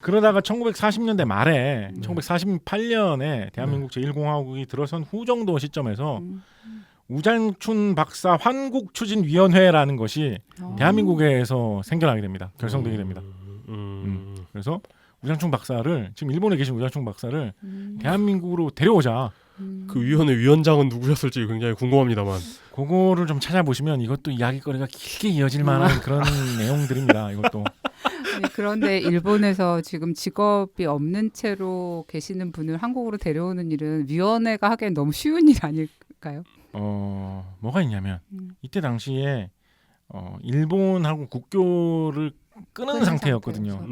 그러다가 1940년대 말에 1948년에 대한민국 제1공화국이 들어선 후 정도 시점에서 우장춘 박사 환국추진위원회라는 것이 대한민국에서 생겨나게 됩니다. 결성되게 됩니다. 그래서 우장춘 박사를 지금 일본에 계신 우장춘 박사를 대한민국으로 데려오자. 그 위원회 위원장은 누구였을지 굉장히 궁금합니다만. 그거를 좀 찾아보시면 이것도 이야기거리가 길게 이어질 만한 그런 내용들입니다. 이것도. 아니, 그런데 일본에서 지금 직업이 없는 채로 계시는 분을 한국으로 데려오는 일은 위원회가 하기엔 너무 쉬운 일 아닐까요? 뭐가 있냐면 이때 당시에 일본하고 국교를 끊은 상태였거든요.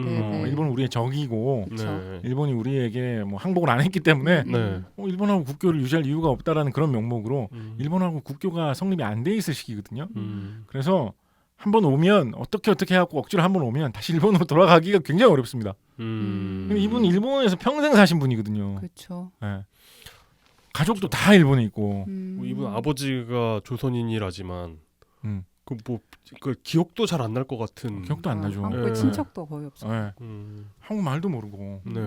일본은 우리의 적이고 네. 일본이 우리에게 뭐 항복을 안 했기 때문에 네. 일본하고 국교를 유지할 이유가 없다라는 그런 명목으로 일본하고 국교가 성립이 안 돼 있을 시기거든요. 그래서 한번 오면 어떻게 해갖고 억지로 한번 오면 다시 일본으로 돌아가기가 굉장히 어렵습니다. 이분 일본에서 평생 사신 분이거든요. 그렇죠. 네. 가족도 다 일본에 있고. 이분 아버지가 조선인이라지만 그 기억도 잘 안 날 것 같은. 기억도 안 나죠. 한국에 친척도 거의 없어요. 네. 한국말도 모르고. 네.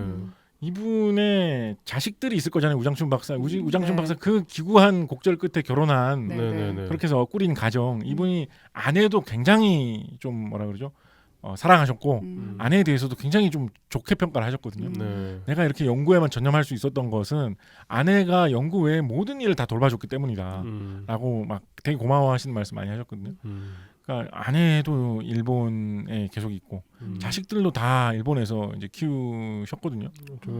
이분의 자식들이 있을 거잖아요. 우장춘 박사. 우장춘 네. 박사 그 기구한 곡절 끝에 결혼한 네. 네네네. 그렇게 해서 꾸린 가정. 이분이 아내도 굉장히 좀 뭐라 그러죠? 사랑하셨고 아내에 대해서도 굉장히 좀 좋게 평가를 하셨거든요. 네. 내가 이렇게 연구에만 전념할 수 있었던 것은 아내가 연구 외에 모든 일을 다 돌봐줬기 때문이다. 라고 막 되게 고마워하시는 말씀 많이 하셨거든요. 그러니까 아내도 일본에 계속 있고 자식들도 다 일본에서 이제 키우셨거든요.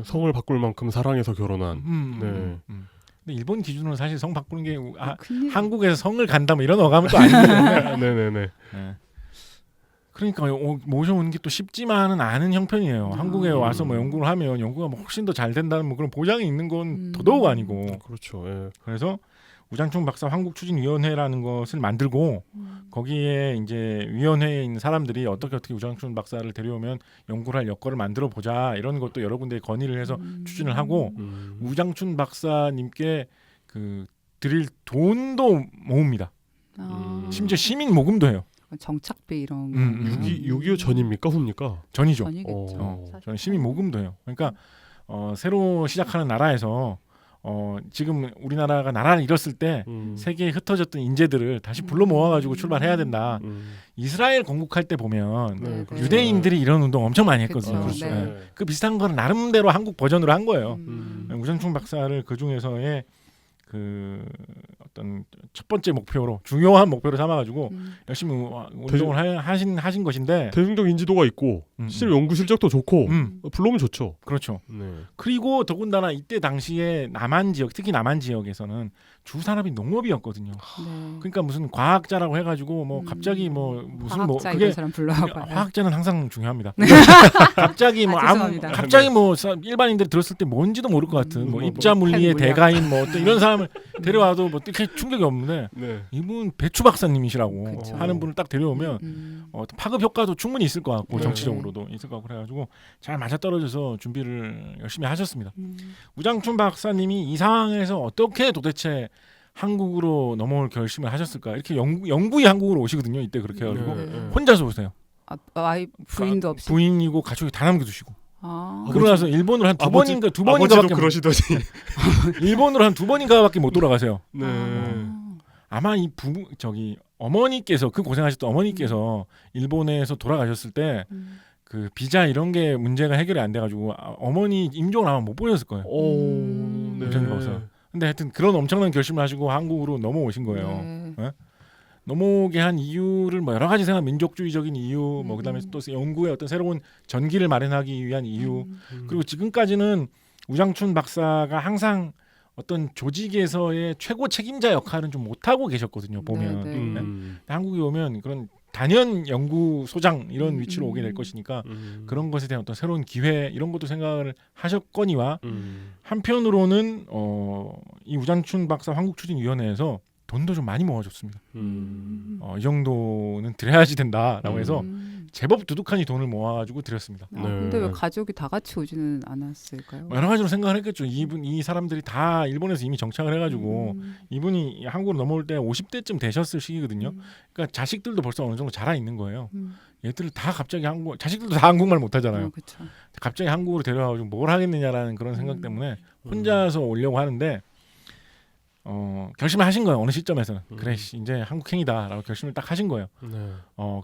성을 바꿀 만큼 사랑해서 결혼한. 네. 근데 일본 기준으로 사실 성 바꾸는 게 큰일. 한국에서 성을 간다 뭐 이런 어감은 또 아니기 때문에. 네네네. 네. 그러니까 모셔오는 게 또 쉽지만은 않은 형편이에요. 한국에 와서 뭐 연구를 하면 연구가 뭐 훨씬 더 잘 된다는 뭐 그런 보장이 있는 건 더더욱 아니고. 그렇죠. 예. 그래서 우장춘 박사 환국추진위원회라는 것을 만들고 거기에 이제 위원회에 있는 사람들이 어떻게 우장춘 박사를 데려오면 연구를 할 여건을 만들어 보자 이런 것도 여러 군데 건의를 해서 추진을 하고 우장춘 박사님께 그 드릴 돈도 모읍니다. 심지어 시민 모금도 해요. 정착비 이런 6.25 전입니까 후입니까? 전이죠. 전이겠죠. 저는 시민 모금도 해요. 그러니까 새로 시작하는 나라에서 지금 우리나라가 나라를 잃었을 때 세계에 흩어졌던 인재들을 다시 불러 모아가지고 출발해야 된다. 이스라엘 건국할 때 보면 네, 네. 유대인들이 이런 운동 엄청 많이 했거든요. 그렇죠. 네. 네. 그 비슷한 건 나름대로 한국 버전으로 한 거예요. 우장춘 박사를 그 중에서의 그 어떤 첫 번째 목표로 중요한 목표로 삼아가지고 열심히 운동을 하신 것인데 대중적 인지도가 있고 실제 연구 실적도 좋고 불러오면 좋죠. 그렇죠. 네. 그리고 더군다나 이때 당시에 남한 지역, 특히 남한 지역에서는 주 산업이 농업이었거든요. 네. 그러니까 무슨 과학자라고 해가지고 뭐 갑자기 뭐 무슨 뭐 과학자 그게 이런 사람 불러와봐요. 화학자는 항상 중요합니다. 갑자기 뭐 죄송합니다. 갑자기 뭐 일반인들이 들었을 때 뭔지도 모를 것 같은 뭐 입자 물리의 물리학. 대가인 뭐 어떤 이런 사람을 데려와도 뭐 특히 충격이 없는데 네. 이분 배추 박사님이시라고 그쵸. 하는 분을 딱 데려오면 파급 효과도 충분히 있을 것 같고 네. 정치적으로도 있을 것 같고 그래가지고 잘 맞아떨어져서 준비를 열심히 하셨습니다. 우장춘 박사님이 이 상황에서 어떻게 도대체 한국으로 넘어올 결심을 하셨을까? 이렇게 영구히 한국으로 오시거든요. 이때 그렇게 해가지고 네. 혼자서 오세요. 아이 부인도 없이. 부인이고 가족이 다 남겨두시고. 아. 그러고 나서 일본을 한 두 번인가 아버지도 밖에 그러시더니. 일본으로 한 두 번인가밖에 못 돌아가세요. 네. 아마 이 어머니께서 그 고생하셨던 어머니께서 일본에서 돌아가셨을 때 그 비자 이런 게 문제가 해결이 안 돼가지고 어머니 임종을 아마 못 보셨을 거예요. 네. 우장춘 박사. 근데 하여튼 그런 엄청난 결심을 하시고 한국으로 넘어오신 거예요. 네. 넘어오게 한 이유를 뭐 여러 가지 생각, 민족주의적인 이유, 뭐 그다음에 또 연구의 어떤 새로운 전기를 마련하기 위한 이유, 그리고 지금까지는 우장춘 박사가 항상 어떤 조직에서의 최고 책임자 역할은 좀 못하고 계셨거든요. 보면 네, 네. 한국에 오면 그런 단연 연구소장 이런 위치로 오게 될 것이니까 그런 것에 대한 어떤 새로운 기회 이런 것도 생각을 하셨거니와 한편으로는 이 우장춘 박사 환국추진위원회에서 돈도 좀 많이 모아줬습니다. 이 정도는 드려야지 된다라고 해서 제법 두둑하니 돈을 모아가지고 드렸습니다. 아, 네. 근데 왜 가족이 다 같이 오지는 않았을까요? 뭐 여러 가지로 생각을 했겠죠. 이 사람들이 다 일본에서 이미 정착을 해가지고 이분이 한국으로 넘어올 때 50대쯤 되셨을 시기거든요. 그러니까 자식들도 벌써 어느 정도 자라 있는 거예요. 얘들 다 갑자기 자식들도 다 한국말 못하잖아요. 그렇죠. 갑자기 한국으로 데려와가지고 뭘 하겠느냐라는 그런 생각 때문에 혼자서 오려고 하는데 결심을 하신 거예요. 어느 시점에서는 그래 이제 한국행이다라고 결심을 딱 하신 거예요. 네.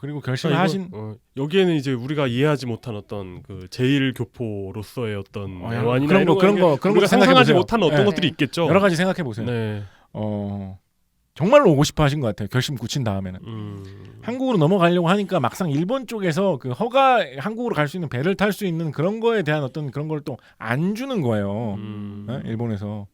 그리고 결심을 하신 여기에는 이제 우리가 이해하지 못한 어떤 그 제일 교포로서의 어떤 애환이나 그런 이런 거 그런 거 우리가 상상하지 생각해보세요. 못한 어떤 네. 것들이 있겠죠. 여러 가지 생각해 보세요. 네. 정말로 오고 싶어 하신 것 같아요. 결심 굳힌 다음에는 한국으로 넘어가려고 하니까 막상 일본 쪽에서 그 한국으로 갈 수 있는 배를 탈 수 있는 그런 거에 대한 어떤 그런 걸 또 안 주는 거예요. 네? 일본에서.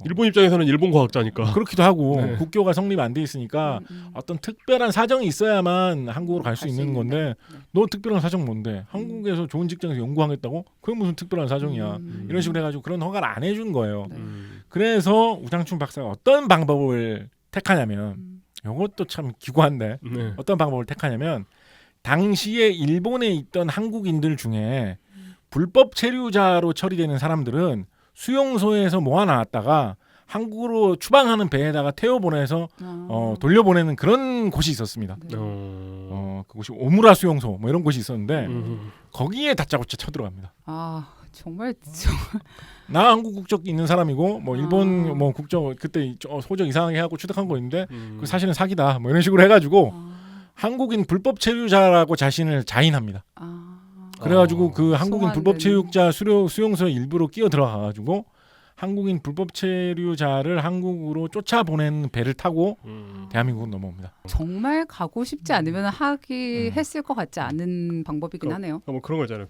일본 입장에서는 일본 과학자니까. 그렇기도 하고 네. 국교가 성립 안 돼 있으니까 어떤 특별한 사정이 있어야만 한국으로 갈 수 있는 건데 너 특별한 사정 뭔데? 한국에서 좋은 직장에서 연구하겠다고? 그게 무슨 특별한 사정이야? 이런 식으로 해가지고 그런 허가를 안 해준 거예요. 그래서 우장춘 박사가 어떤 방법을 택하냐면 이것도 참 기구한데 네. 어떤 방법을 택하냐면 당시에 일본에 있던 한국인들 중에 불법 체류자로 처리되는 사람들은 수용소에서 모아놨다가 한국으로 추방하는 배에다가 태워보내서 돌려보내는 그런 곳이 있었습니다. 네. 그곳이 오무라 수용소 뭐 이런 곳이 있었는데 거기에 다짜고짜 쳐들어갑니다. 아 정말 나 한국 국적 있는 사람이고 뭐 일본 뭐 국적 그때 소적 이상하게 하고 취득한 거 있는데 그 사실은 사기다 뭐 이런 식으로 해가지고 한국인 불법 체류자라고 자신을 자인합니다. 그래가지고 그 한국인 불법 체류자 수용소에 일부러 끼어 들어가가지고 한국인 불법 체류자를 한국으로 쫓아보내는 배를 타고 대한민국으로 넘어옵니다. 정말 가고 싶지 않으면 하기 했을 것 같지 않은 방법이긴 하네요. 뭐 그런 거 있잖아요.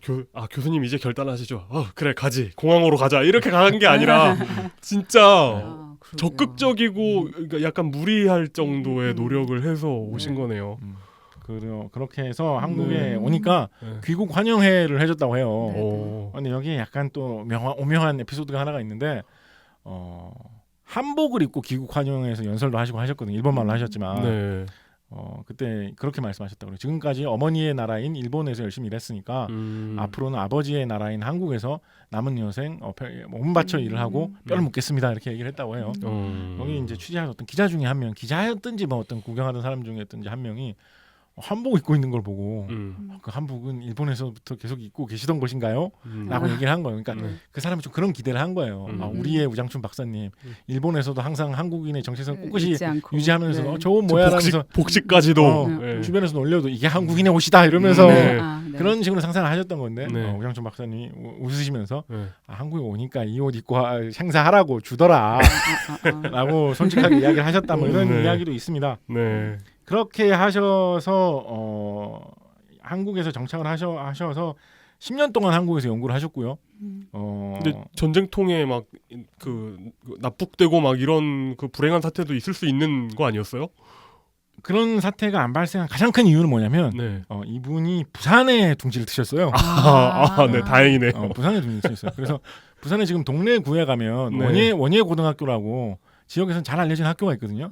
교수님 이제 결단하시죠. 그래 가지 공항으로 가자 이렇게 가는 게 아니라 진짜 적극적이고 그러니까 약간 무리할 정도의 노력을 해서 오신 거네요. 그렇게 해서 한국에 오니까 귀국 환영회를 해줬다고 해요. 근데 여기에 약간 또 오명한 에피소드가 하나가 있는데 한복을 입고 귀국 환영회에서 연설도 하시고 하셨거든요. 일본말로 하셨지만 네. 그때 그렇게 말씀하셨다고 그래요. 지금까지 어머니의 나라인 일본에서 열심히 일했으니까 앞으로는 아버지의 나라인 한국에서 남은 여생 몸 바쳐 일을 하고 뼈를 묻겠습니다 이렇게 얘기를 했다고 해요. 여기 이제 취재한 어떤 기자 중에 한 명, 기자였든지 뭐 어떤 구경하던 사람 중에였든지 한 명이 한복 입고 있는 걸 보고 그 한복은 일본에서부터 계속 입고 계시던 것인가요? 라고 얘기를 한 거예요. 그러니까 그 사람이 좀 그런 기대를 한 거예요. 우리의 우장춘 박사님 일본에서도 항상 한국인의 정체성을 꿋꿋이 유지하면서 좋은 모양하면서 복식까지도 주변에서 놀려도 이게 한국인의 옷이다 이러면서 그런 식으로 상상을 하셨던 건데 우장춘 박사님이 웃으시면서 한국에 오니까 이 옷 입고 행사하라고 주더라 라고 솔직하게 이야기를 하셨다 뭐 이런 이야기도 있습니다. 네. 그렇게 하셔서 한국에서 정착을 하셔서 10년 동안 한국에서 연구를 하셨고요. 근데 전쟁통에 막 그 납북되고 막 이런 그 불행한 사태도 있을 수 있는 거 아니었어요? 그런 사태가 안 발생한 가장 큰 이유는 뭐냐면 이분이 부산에 둥지를 트셨어요. 네, 다행이네. 부산에 둥지를 트셨어요. 그래서 부산에 지금 동네 구에 가면 원예 고등학교라고 지역에서는 잘 알려진 학교가 있거든요.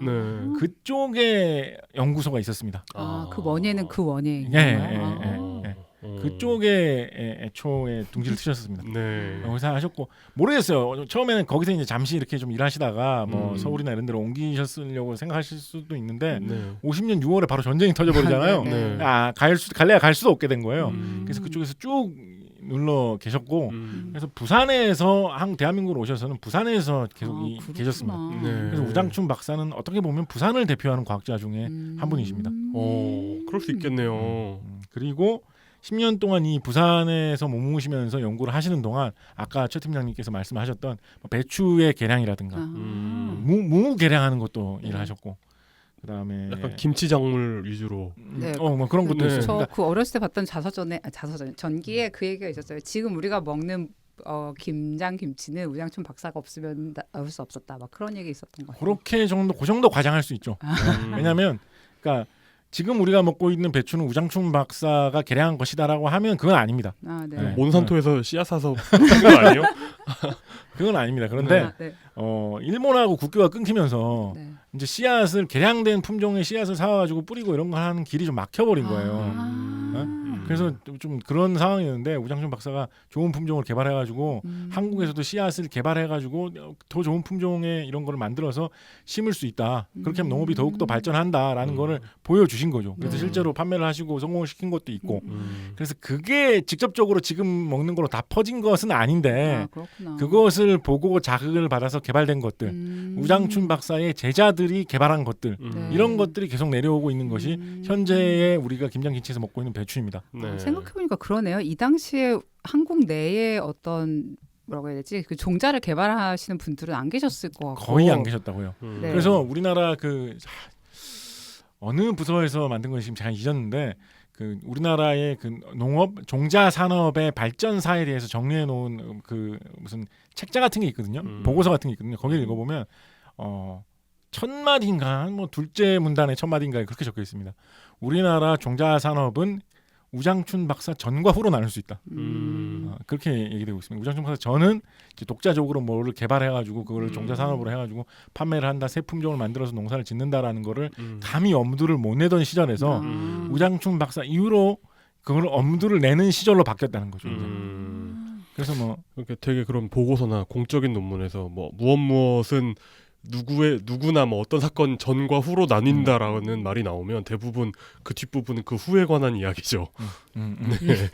그쪽에 연구소가 있었습니다. 그 원예는 그 원예. 그쪽에 애초에 둥지를 트셨습니다. 거기서 하셨고 모르겠어요. 처음에는 거기서 이제 잠시 이렇게 좀 일하시다가 뭐 서울이나 이런 데로 옮기셨으려고 생각하실 수도 있는데 50년 6월에 바로 전쟁이 터져버리잖아요. 갈래야 갈 수도 없게 된 거예요. 그래서 그쪽에서 쭉 눌러 계셨고 그래서 부산에서 대한민국으로 오셔서는 부산에서 계속 계셨습니다. 그래서 우장춘 박사는 어떻게 보면 부산을 대표하는 과학자 중에 한 분이십니다. 그럴 수 있겠네요. 그리고 10년 동안 이 부산에서 머무시면서 연구를 하시는 동안 아까 최 팀장님께서 말씀하셨던 배추의 개량이라든가 무 개량하는 것도 일을 하셨고 그다음에 약간 김치 작물 위주로 뭐 그런 것도 있어요. 저 그 어렸을 때 봤던 전기에 그 얘기가 있었어요. 지금 우리가 먹는 김장 김치는 우장춘 박사가 없으면 나올 수 없었다. 막 그런 얘기 있었던 거 같아요. 그 정도 과장할 수 있죠. 왜냐하면 그러니까 지금 우리가 먹고 있는 배추는 우장춘 박사가 개량한 것이다라고 하면 그건 아닙니다. 몬산토에서 씨앗 사서 한 건 아니에요? 그건 아닙니다. 그런데 일본하고 국교가 끊기면서 이제 씨앗을 개량된 품종의 씨앗을 사와가지고 뿌리고 이런 거 하는 길이 좀 막혀버린 거예요. 그래서 좀 그런 상황이었는데 우장춘 박사가 좋은 품종을 개발해가지고 한국에서도 씨앗을 개발해가지고 더 좋은 품종의 이런 거를 만들어서 심을 수 있다. 그렇게 하면 농업이 더욱더 발전한다라는 거를 보여주신 거죠. 그래서 네. 실제로 판매를 하시고 성공을 시킨 것도 있고 그래서 그게 직접적으로 지금 먹는 거로 다 퍼진 것은 아닌데 그렇구나. 그것을 보고 자극을 받아서 개발된 것들 우장춘 박사의 제자들이 개발한 것들 네. 이런 것들이 계속 내려오고 있는 것이 현재의 우리가 김장김치에서 먹고 있는 배추입니다. 네. 생각해보니까 그러네요. 이 당시에 한국 내에 어떤 뭐라고 해야 되지? 그 종자를 개발하시는 분들은 안 계셨을 것 같고 거의 안 계셨다고요. 네. 그래서 우리나라 어느 부서에서 만든 건지 지금 잘 잊었는데 그 우리나라의 그 농업 종자 산업의 발전사에 대해서 정리해 놓은 그 무슨 책자 같은 게 있거든요. 보고서 같은 게 있거든요. 거기를 읽어보면 첫 마디인가 뭐 둘째 문단에 첫 마디인가에 그렇게 적혀 있습니다. 우리나라 종자 산업은 우장춘 박사 전과 후로 나눌 수 있다. 그렇게 얘기되고 있습니다. 우장춘 박사 전은 이제 독자적으로 뭐를 개발해가지고 그거를 종자 산업으로 해가지고 판매를 한다, 새 품종을 만들어서 농사를 짓는다라는 거를 감히 엄두를 못 내던 시절에서 우장춘 박사 이후로 그걸 엄두를 내는 시절로 바뀌었다는 거죠. 이제. 그래서 뭐 이렇게 되게 그런 보고서나 공적인 논문에서 뭐 무엇은 누구나 뭐 어떤 사건 전과 후로 나뉜다라는 말이 나오면 대부분 그 뒷부분은 그 후에 관한 이야기죠. 네.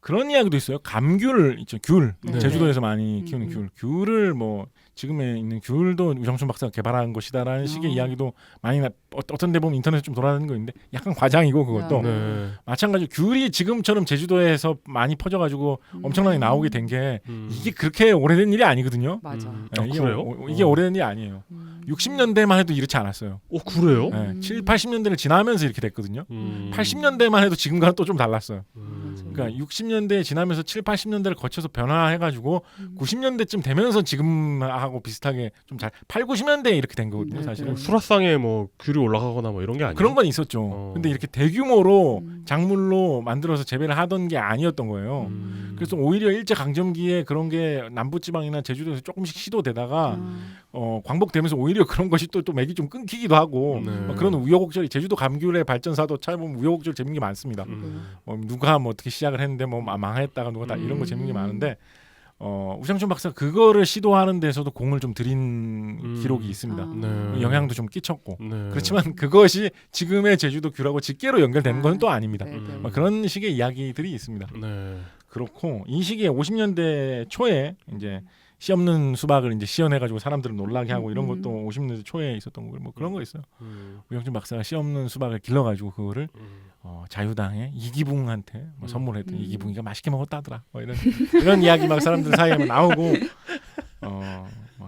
그런 이야기도 있어요. 감귤 있죠. 귤. 네. 제주도에서 많이 키우는 귤. 귤을 뭐 지금에 있는 귤도 우장춘 박사가 개발한 것이다라는 식의 이야기도 많이 어떤 데 보면 인터넷에 좀 돌아다니는 거 있는데 약간 과장이고 그것도 네. 마찬가지로 귤이 지금처럼 제주도에서 많이 퍼져가지고 엄청나게 나오게 된 게 이게 그렇게 오래된 일이 아니거든요. 맞아. 네, 이게, 그래요? 이게 오래된 일이 아니에요. 60년대만 해도 이렇게 않았어요. 그래요? 네, 7, 80년대를 지나면서 이렇게 됐거든요. 80년대만 해도 지금과는 또 좀 달랐어요. 그러니까 60년대 지나면서 7, 80년대를 거쳐서 변화해가지고 90년대쯤 되면서 지금하고 비슷하게 좀 잘 8, 90년대에 이렇게 된 거거든요. 사실은. 수라상에 뭐 귤이 올라가거나 뭐 이런 게 아니에요? 그런 건 있었죠. 근데 이렇게 대규모로 작물로 만들어서 재배를 하던 게 아니었던 거예요. 그래서 오히려 일제 강점기에 그런 게 남부지방이나 제주도에서 조금씩 시도되다가 광복되면서 오히려 그런 것이 또 맥이 좀 끊기기도 하고 막 그런 우여곡절이 제주도 감귤의 발전사도 찾아보면 우여곡절 재밌는 게 많습니다. 누가 뭐 어떻게 시작을 했는데 뭐 망했다가 누가 다 이런 거 재밌는 게 많은데 우장춘 박사 그거를 시도하는 데서도 공을 좀 들인 기록이 있습니다. 네. 영향도 좀 끼쳤고 네. 그렇지만 그것이 지금의 제주도 귤하고 직계로 연결되는 건 또 아닙니다. 그런 식의 이야기들이 있습니다. 네. 그렇고 이 시기에 50년대 초에 이제 씨 없는 수박을 이제 시연해가지고 사람들을 놀라게 하고 이런 것도 50년대 초에 있었던 거 뭐 그런 거 있어요. 우장춘 박사가 씨 없는 수박을 길러가지고 그거를 자유당의 이기붕한테 뭐 선물했더니 이기붕이가 맛있게 먹었다더라. 뭐 이런 이야기 막 사람들 사이에 막 나오고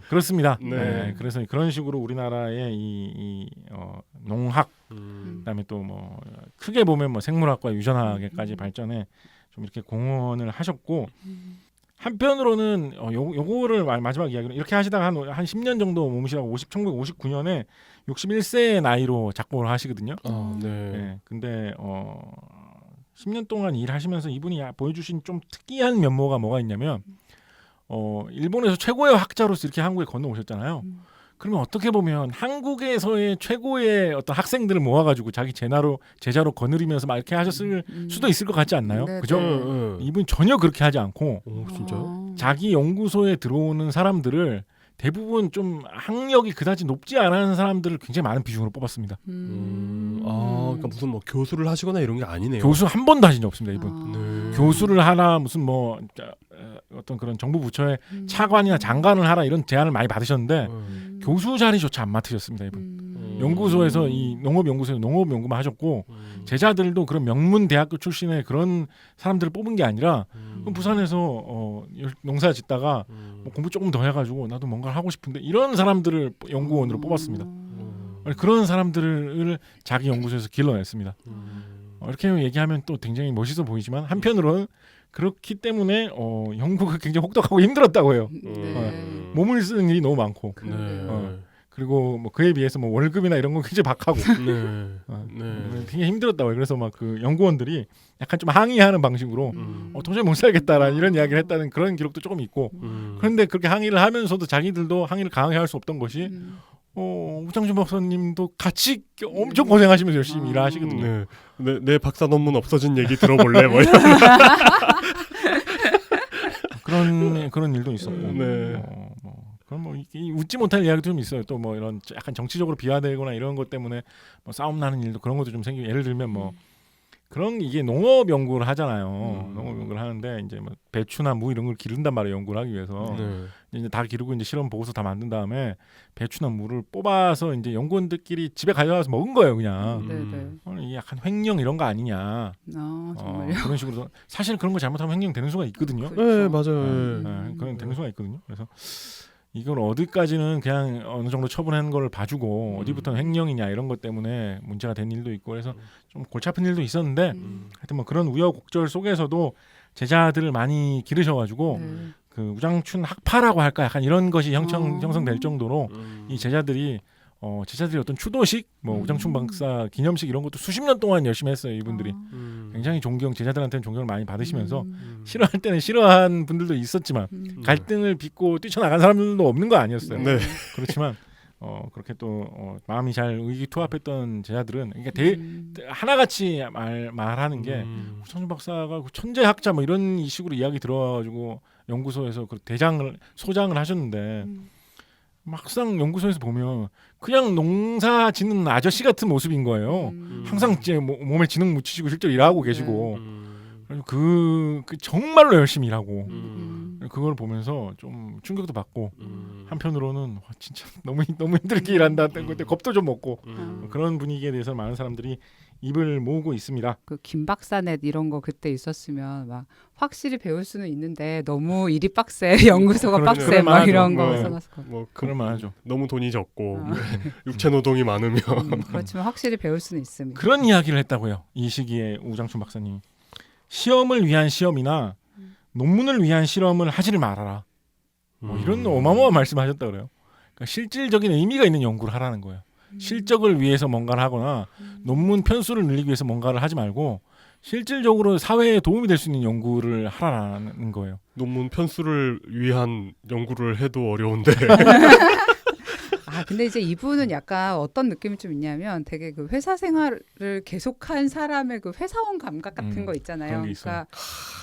그렇습니다. 네. 네, 그래서 그런 식으로 우리나라의 이 농학 그다음에 또 뭐 크게 보면 뭐 생물학과 유전학에까지 발전에 좀 이렇게 공헌을 하셨고 한편으로는 요거를 마지막 이야기로 이렇게 하시다가 한 10년 정도 몸으시다가 1959년에 61세의 나이로 작곡을 하시거든요. 네. 네, 근데 10년 동안 일하시면서 이분이 보여주신 좀 특이한 면모가 뭐가 있냐면 일본에서 최고의 학자로서 이렇게 한국에 건너오셨잖아요. 그러면 어떻게 보면 한국에서의 최고의 어떤 학생들을 모아가지고 자기 제자로 거느리면서 막 이렇게 하셨을 수도 있을 것 같지 않나요? 네, 그죠? 네. 이분 전혀 그렇게 하지 않고 진짜요? 자기 연구소에 들어오는 사람들을 대부분 좀 학력이 그다지 높지 않은 사람들을 굉장히 많은 비중으로 뽑았습니다. 그러니까 무슨 뭐 교수를 하시거나 이런 게 아니네요. 교수 한 번도 하신 적 없습니다. 이분. 네. 교수를 하나 무슨 뭐 어떤 그런 정부 부처의 차관이나 장관을 하라 이런 제안을 많이 받으셨는데 교수 자리조차 안 맡으셨습니다. 이분. 연구소에서 이 농업연구소에서 농업연구만 하셨고 제자들도 그런 명문 대학교 출신의 그런 사람들을 뽑은 게 아니라 부산에서 농사 짓다가 뭐 공부 조금 더 해가지고 나도 뭔가를 하고 싶은데 이런 사람들을 연구원으로 뽑았습니다. 그런 사람들을 자기 연구소에서 길러냈습니다. 이렇게 얘기하면 또 굉장히 멋있어 보이지만 한편으로는 그렇기 때문에 연구가 굉장히 혹독하고 힘들었다고 해요. 몸을 쓰는 일이 너무 많고 그리고 뭐 그에 비해서 뭐 월급이나 이런 건 굉장히 박하고 굉장히 힘들었다고 해요. 그래서 막 그 연구원들이 약간 좀 항의하는 방식으로 도저히 못 살겠다라는 이런 이야기를 했다는 그런 기록도 조금 있고 그런데 그렇게 항의를 하면서도 자기들도 항의를 강하게 할 수 없던 것이 우장준 박사님도 같이 엄청 고생하시면서 열심히 일하시거든요. 네. 내 박사 논문 없어진 얘기 들어볼래? 뭐 이런. 그런 일도 있었고. 네. 그럼 뭐 웃지 못할 이야기도 좀 있어요. 또 뭐 이런 약간 정치적으로 비화되거나 이런 것 때문에 뭐 싸움 나는 일도 그런 것도 좀 생기고 예를 들면 뭐 그런 이게 농업 연구를 하잖아요. 농업 연구를 하는데 이제 뭐 배추나 무 이런 걸 기른단 말이에요. 연구를 하기 위해서. 네. 이제 다 기르고 이제 실험 보고서 다 만든 다음에 배추나 무를 뽑아서 이제 연구원들끼리 집에 가져가서 먹은 거예요, 그냥. 네네. 이게 약간 횡령 이런 거 아니냐. 정말요. 그런 식으로 사실 그런 거 잘못하면 횡령 되는 수가 있거든요. 네, 맞아요. 그런 되는 수가 있거든요. 그래서 이걸 어디까지는 그냥 어느 정도 처분하는 걸 봐주고 어디부터는 횡령이냐 이런 것 때문에 문제가 된 일도 있고 그래서 좀 골치 아픈 일도 있었는데 하여튼 뭐 그런 우여곡절 속에서도 제자들을 많이 기르셔가지고 그 우장춘 학파라고 할까 약간 이런 것이 형성될 정도로 이 제자들이 어떤 추도식 뭐 우장춘 박사 기념식 이런 것도 수십 년 동안 열심히 했어요. 이분들이 굉장히 제자들한테는 존경을 많이 받으시면서 싫어할 때는 싫어한 분들도 있었지만 갈등을 빚고 뛰쳐나간 사람들도 없는 거 아니었어요. 네. 그렇지만 그렇게 또 마음이 잘 의기투합했던 제자들은 그러니까 하나같이 말하는 게 우장춘 박사가 천재학자 뭐 이런 식으로 이야기 들어가지고 연구소에서 그 소장을 하셨는데 막상 연구소에서 보면 그냥 농사 짓는 아저씨 같은 모습인 거예요. 항상 이제 몸에 지능 묻히시고 실제로 일하고 계시고 그 정말로 열심히 일하고 그걸 보면서 좀 충격도 받고 한편으로는 와, 진짜 너무 힘들게 일한다는 것때 겁도 좀 먹고 그런 분위기에 대해서 많은 사람들이 입을 모으고 있습니다. 그 김박사넷 이런 거 그때 있었으면 막 확실히 배울 수는 있는데 너무 일이 빡세 연구소가 빡세 막 이런 거 써놨을 것 같아요. 뭐 그럴만하죠. 너무 돈이 적고 육체 노동이 많으면 그렇지만 확실히 배울 수는 있습니다. 그런 이야기를 했다고요. 이 시기에 우장춘 박사님 시험을 위한 시험이나 논문을 위한 실험을 하지를 말아라. 뭐 이런 어마어마한 말씀하셨다 그래요. 그러니까 실질적인 의미가 있는 연구를 하라는 거예요. 실적을 위해서 뭔가를 하거나 논문 편수를 늘리기 위해서 뭔가를 하지 말고 실질적으로 사회에 도움이 될 수 있는 연구를 하라는 거예요. 논문 편수를 위한 연구를 해도 어려운데. 근데 이제 이분은 약간 어떤 느낌이 좀 있냐면 되게 그 회사 생활을 계속한 사람의 그 회사원 감각 같은 거 있잖아요. 그러니까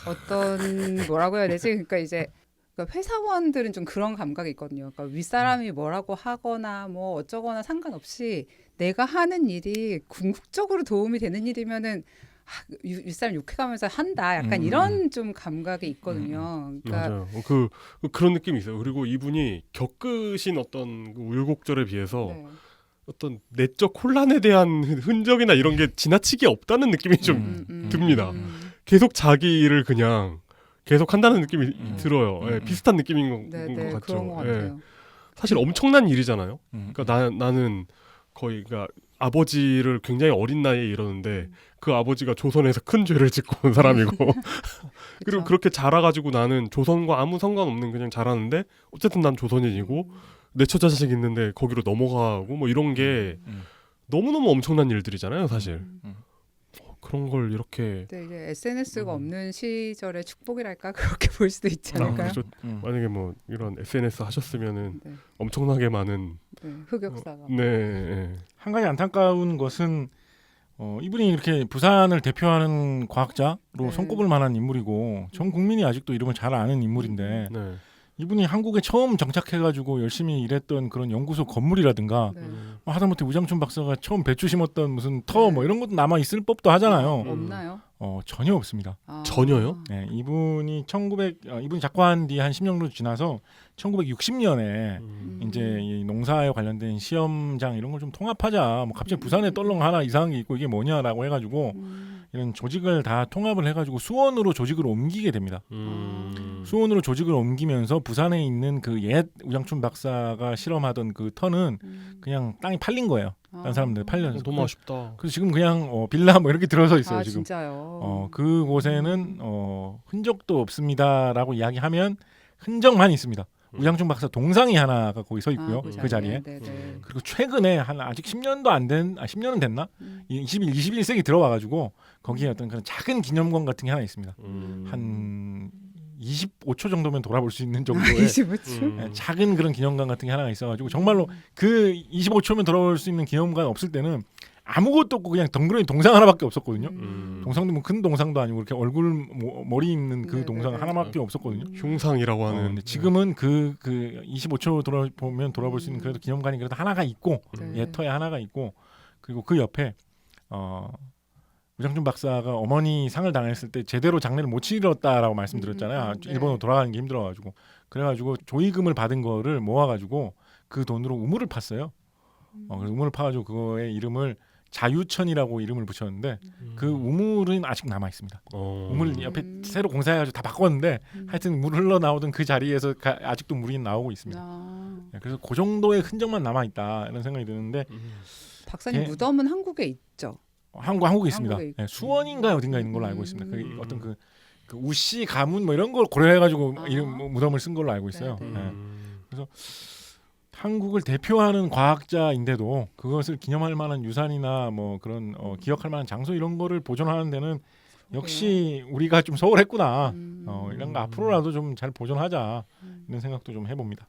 어떤 뭐라고 해야 되지? 그러니까 이제 그러니까 회사원들은 좀 그런 감각이 있거든요. 그러니까 윗사람이 뭐라고 하거나 뭐 어쩌거나 상관없이 내가 하는 일이 궁극적으로 도움이 되는 일이면은 윗사람 욕해가면서 한다. 약간 이런 좀 감각이 있거든요. 그러니까 맞아요. 그런 느낌이 있어요. 그리고 이분이 겪으신 어떤 그 우여곡절에 비해서 어떤 내적 혼란에 대한 흔적이나 이런 게 지나치게 없다는 느낌이 좀 듭니다. 계속 자기 일을 그냥 계속 한다는 느낌이 들어요. 비슷한 느낌인 것 같죠. 그런 것 같아요. 사실 엄청난 일이잖아요. 그러니까 나는 거의 그러니까 아버지를 굉장히 어린 나이에 잃었는데 그 아버지가 조선에서 큰 죄를 짓고 온 사람이고 그리고 그렇게 자라가지고 나는 조선과 아무 상관없는 그냥 자라는데 어쨌든 난 조선인이고 내 처자식 있는데 거기로 넘어가고 뭐 이런 게 너무너무 엄청난 일들이잖아요, 사실. 그런 걸 이렇게 네, 이제 SNS가 없는 시절의 축복이랄까 그렇게 볼 수도 있지 않을까요? 그렇죠. 만약에 뭐 이런 SNS 하셨으면은 엄청나게 많은 흑역사가. 한 가지 안타까운 것은 이분이 이렇게 부산을 대표하는 과학자로 손꼽을 만한 인물이고 전 국민이 아직도 이름을 잘 아는 인물인데 이분이 한국에 처음 정착해가지고 열심히 일했던 그런 연구소 건물이라든가 하다못해 우장춘 박사가 처음 배추 심었던 무슨 터 뭐 이런 것도 남아 있을 법도 하잖아요. 없나요? 전혀 없습니다. 전혀요? 네, 이분이 작고한 뒤 한 10년 정도 지나서 1960년에 이제 이 농사에 관련된 시험장 이런 걸 좀 통합하자. 뭐 갑자기 부산에 떨렁 하나 이상한 게 있고 이게 뭐냐라고 해가지고 이런 조직을 다 통합을 해가지고 수원으로 조직을 옮기게 됩니다. 수원으로 조직을 옮기면서 부산에 있는 그 옛 우장춘 박사가 실험하던 그 터는 그냥 땅이 팔린 거예요. 다른 사람들 팔려서. 너무 아쉽다. 그래서 지금 그냥 빌라 뭐 이렇게 들어서 있어요. 지금. 진짜요? 그 곳에는 흔적도 없습니다라고 이야기하면 흔적만 있습니다. 우장춘 박사 동상이 하나가 거기 서 있고요. 그 자리에. 그리고 최근에 아직 10년도 안 된, 10년은 됐나? 21세기 들어와가지고 거기에 어떤 그런 작은 기념관 같은 게 하나 있습니다. 한 25초 정도면 돌아볼 수 있는 정도의 25초. 작은 그런 기념관 같은 게 하나가 있어가지고 정말로 그 25초면 돌아볼 수 있는 기념관 없을 때는 아무것도 없고 그냥 덩그러니 동상 하나밖에 없었거든요. 동상도 뭐 큰 동상도 아니고 이렇게 얼굴 머리 있는 그 네네네. 동상 하나밖에 없었거든요. 흉상이라고 하는. 근데 지금은 그 25초 돌아볼 수 있는 그래도 기념관이 그래도 하나가 있고 네. 예터에 하나가 있고 그리고 그 옆에 우장춘 박사가 어머니 상을 당했을 때 제대로 장례를 못 치렀다라고 말씀드렸잖아요. 네. 일본으로 돌아가는 게 힘들어가지고 그래가지고 조의금을 받은 거를 모아가지고 그 돈으로 우물을 팠어요. 그래서 우물을 파가지고 그거의 이름을 자유천이라고 이름을 붙였는데 그 우물은 아직 남아 있습니다. 우물 옆에 새로 공사해가지고 다 바꿨는데 하여튼 물 흘러 나오던 그 자리에서 아직도 물이 나오고 있습니다. 그래서 그 정도의 흔적만 남아 있다 이런 생각이 드는데 박사님 예. 무덤은 한국에 있죠. 한국에 있습니다. 한국에 있고. 네, 수원인가 어딘가 있는 걸로 알고 있습니다. 그 어떤 그 우씨 가문 뭐 이런 걸 고려해가지고 이름 무덤을 쓴 걸로 알고 있어요. 네, 네. 네. 그래서 한국을 대표하는 과학자인데도 그것을 기념할 만한 유산이나 뭐 그런 기억할 만한 장소 이런 거를 보존하는 데는 역시 우리가 좀 소홀했구나. 이런 거 앞으로라도 좀 잘 보존하자 이런 생각도 좀 해봅니다.